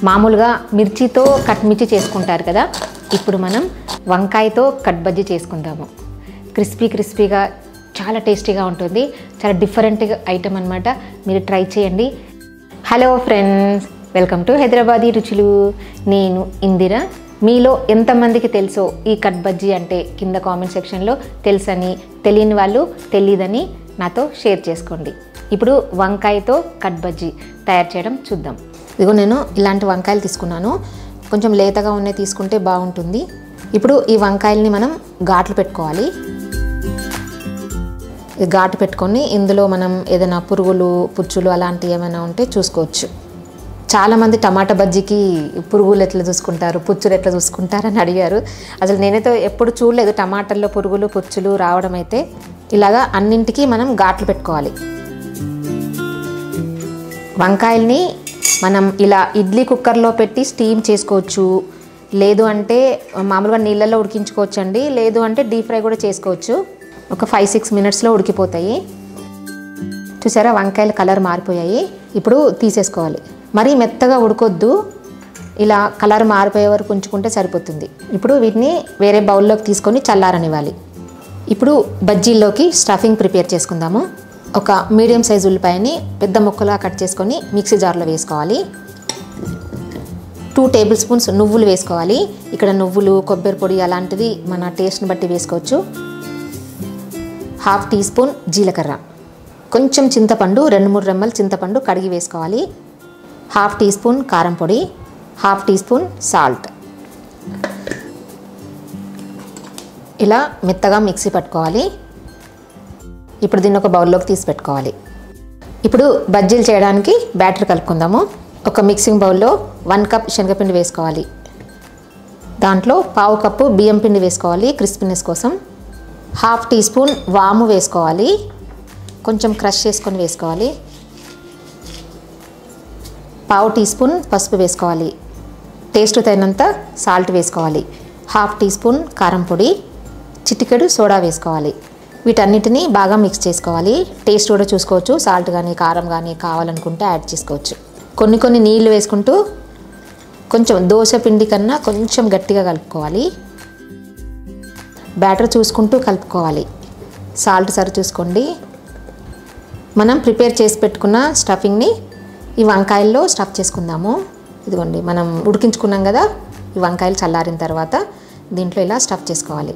మామూలుగా మిర్చితో కట్ మిర్చి చేసుకుంటారు కదా, ఇప్పుడు మనం వంకాయతో కట్ బజ్జీ చేసుకుందాము. క్రిస్పీగా చాలా టేస్టీగా ఉంటుంది. చాలా డిఫరెంట్ ఐటమ్ అనమాట. మీరు ట్రై చేయండి. Hello friends, welcome to Hyderabadi రుచులు. నేను ఇందిర. మీలో ఎంతమందికి తెలుసో ఈ కట్ బజ్జీ అంటే కింద కామెంట్ సెక్షన్లో తెలుసని, తెలియని వాళ్ళు తెలియదని నాతో షేర్ చేసుకోండి. ఇప్పుడు వంకాయతో కట్ బజ్జీ తయారు చేయడం చూద్దాం. ఇదిగో నేను ఇలాంటి వంకాయలు తీసుకున్నాను. కొంచెం లేతగా ఉన్నాయి తీసుకుంటే బాగుంటుంది. ఇప్పుడు ఈ వంకాయల్ని మనం ఘాట్లు పెట్టుకోవాలి. ఘాటు పెట్టుకొని ఇందులో మనం ఏదైనా పురుగులు పుచ్చులు అలాంటివి ఏమైనా ఉంటే చూసుకోవచ్చు. చాలామంది టమాటా బజ్జీకి పురుగులు ఎట్లా చూసుకుంటారు, పుచ్చులు ఎట్లా చూసుకుంటారు అని అడిగారు. అసలు నేనైతే ఎప్పుడు చూడలేదు టమాటాల్లో పురుగులు పుచ్చులు రావడం. అయితే ఇలాగా అన్నింటికి మనం ఘాట్లు పెట్టుకోవాలి. వంకాయల్ని మనం ఇలా ఇడ్లీ కుక్కర్లో పెట్టి స్టీమ్ చేసుకోవచ్చు, లేదు అంటే మామూలుగా నీళ్ళల్లో ఉడికించుకోవచ్చు అండి, లేదు అంటే డీప్ ఫ్రై కూడా చేసుకోవచ్చు. ఒక 5-6 మినిట్స్లో ఉడికిపోతాయి. చూసారా వంకాయల కలర్ మారిపోయాయి. ఇప్పుడు తీసేసుకోవాలి. మరీ మెత్తగా ఉడకొద్దు, ఇలా కలర్ మారిపోయే వరకు ఉంచుకుంటే సరిపోతుంది. ఇప్పుడు వీటిని వేరే బౌల్లోకి తీసుకొని చల్లారనివ్వాలి. ఇప్పుడు బజ్జీల్లోకి స్టఫింగ్ ప్రిపేర్ చేసుకుందాము. ఒక మీడియం సైజు ఉల్లిపాయని పెద్ద ముక్కలుగా కట్ చేసుకొని మిక్సీ జార్లో వేసుకోవాలి. 2 టేబుల్ స్పూన్స్ నువ్వులు వేసుకోవాలి. ఇక్కడ నువ్వులు, కొబ్బరి పొడి అలాంటిది మన టేస్ట్ని బట్టి వేసుకోవచ్చు. 1/2 టీ స్పూన్ జీలకర్ర, కొంచెం చింతపండు, 2-3 రెమ్మలు చింతపండు కడిగి వేసుకోవాలి. 1/2 టీ స్పూన్ కారం పొడి, 1/2 టీ స్పూన్ సాల్ట్. ఇలా మెత్తగా మిక్సీ పట్టుకోవాలి. ఇప్పుడు దీన్ని ఒక బౌల్లోకి తీసి పెట్టుకోవాలి. ఇప్పుడు బజ్జీలు చేయడానికి బ్యాటర్ కలుపుకుందాము. ఒక మిక్సింగ్ బౌల్లో 1 కప్ శనగపిండి వేసుకోవాలి. దాంట్లో 1/2 కప్పు బియ్యం పిండి వేసుకోవాలి క్రిస్పీనెస్ కోసం. 1/2 టీ స్పూన్ వాము వేసుకోవాలి, కొంచెం క్రష్ చేసుకొని వేసుకోవాలి. 1/2 టీ స్పూన్ పసుపు వేసుకోవాలి. టేస్ట్ తగినంత సాల్ట్ వేసుకోవాలి. 1/2 టీ స్పూన్ కారం పొడి, చిటికెడు సోడా వేసుకోవాలి. వీటన్నిటిని బాగా మిక్స్ చేసుకోవాలి. టేస్ట్ కూడా చూసుకోవచ్చు, సాల్ట్ కానీ కారం కానీ కావాలనుకుంటే యాడ్ చేసుకోవచ్చు. కొన్ని నీళ్ళు వేసుకుంటూ కొంచెం దోశ పిండి కన్నా కొంచెం గట్టిగా కలుపుకోవాలి. బ్యాటర్ చూసుకుంటూ కలుపుకోవాలి. సాల్ట్ సరి చూసుకోండి. మనం ప్రిపేర్ చేసి పెట్టుకున్న స్టఫింగ్ని ఈ వంకాయల్లో స్టఫ్ చేసుకుందాము. ఇదిగోండి మనం ఉడికించుకున్నాం కదా, ఈ వంకాయలు చల్లారిన తర్వాత దీంట్లో ఇలా స్టఫ్ చేసుకోవాలి.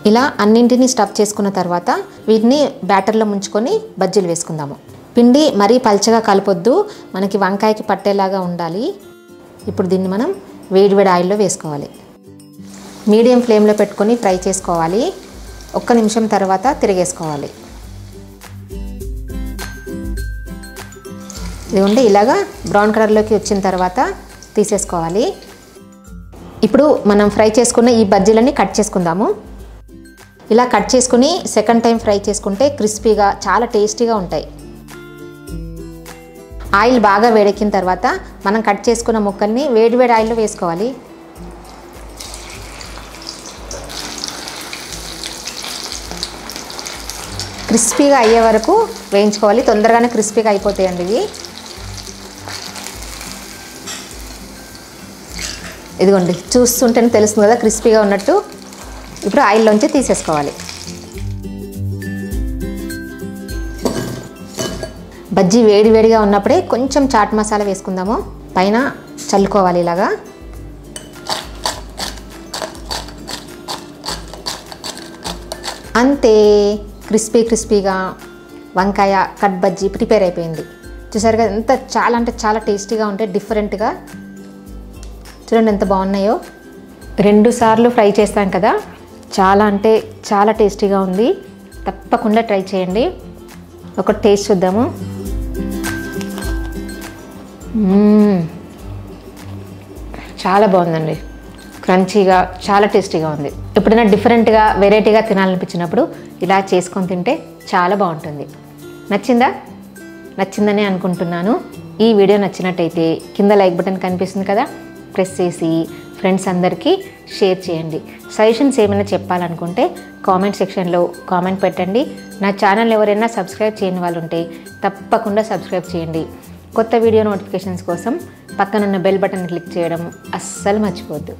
ఇలా అన్నింటినీ స్టఫ్ చేసుకున్న తర్వాత వీటిని బ్యాటర్లో ముంచుకొని బజ్జీలు వేసుకుందాము. పిండి మరీ పల్చగా కలపొద్దు, మనకి వంకాయకి పట్టేలాగా ఉండాలి. ఇప్పుడు దీన్ని మనం వేడివేడి ఆయిల్లో వేసుకోవాలి. మీడియం ఫ్లేమ్లో పెట్టుకొని ఫ్రై చేసుకోవాలి. 1 నిమిషం తర్వాత తిరిగేసుకోవాలి. ఇదిగోండి ఇలాగా బ్రౌన్ కలర్లోకి వచ్చిన తర్వాత తీసేసుకోవాలి. ఇప్పుడు మనం ఫ్రై చేసుకున్న ఈ బజ్జీలన్నీ కట్ చేసుకుందాము. ఇలా కట్ చేసుకుని సెకండ్ టైం ఫ్రై చేసుకుంటే క్రిస్పీగా చాలా టేస్టీగా ఉంటాయి. ఆయిల్ బాగా వేడెక్కిన తర్వాత మనం కట్ చేసుకున్న ముక్కల్ని వేడివేడి ఆయిల్లో వేసుకోవాలి. క్రిస్పీగా అయ్యే వరకు వేయించుకోవాలి. తొందరగానే క్రిస్పీగా అయిపోతాయండి ఇవి. ఇదిగోండి చూస్తుంటేనే తెలుస్తుంది కదా క్రిస్పీగా ఉన్నట్టు. ఇప్పుడు ఆయిల్లోంచి తీసేసుకోవాలి. బజ్జీ వేడివేడిగా ఉన్నప్పుడే కొంచెం చాట్ మసాలా వేసుకుందాము. పైన చల్లుకోవాలి ఇలాగా. అంతే, క్రిస్పీగా వంకాయ కట్ బజ్జీ ప్రిపేర్ అయిపోయింది. చూసారు కదా ఎంత చాలా అంటే చాలా టేస్టీగా ఉంటాయి, డిఫరెంట్గా. చూడండి ఎంత బాగున్నాయో. 2 సార్లు ఫ్రై చేస్తాం కదా, చాలా అంటే చాలా టేస్టీగా ఉంది. తప్పకుండా ట్రై చేయండి. ఒక టేస్ట్ చూద్దాము. చాలా బాగుందండి, క్రంచీగా చాలా టేస్టీగా ఉంది. ఎప్పుడైనా డిఫరెంట్గా వెరైటీగా తినాలనిపించినప్పుడు ఇలా చేసుకొని తింటే చాలా బాగుంటుంది. నచ్చిందనే అనుకుంటున్నాను. ఈ వీడియో నచ్చినట్టయితే కింద లైక్ బటన్ కనిపిస్తుంది కదా, ప్రెస్ చేసి ఫ్రెండ్స్ అందరికీ షేర్ చేయండి. సజెషన్స్ ఏమైనా చెప్పాలనుకుంటే కామెంట్ సెక్షన్లో కామెంట్ పెట్టండి. నా ఛానల్ ఎవరైనా సబ్స్క్రైబ్ చేయని వాళ్ళు ఉంటే తప్పకుండా సబ్స్క్రైబ్ చేయండి. కొత్త వీడియో నోటిఫికేషన్స్ కోసం పక్కనున్న బెల్ బటన్ క్లిక్ చేయడం అస్సలు మర్చిపోవద్దు.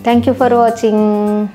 Thank you for watching.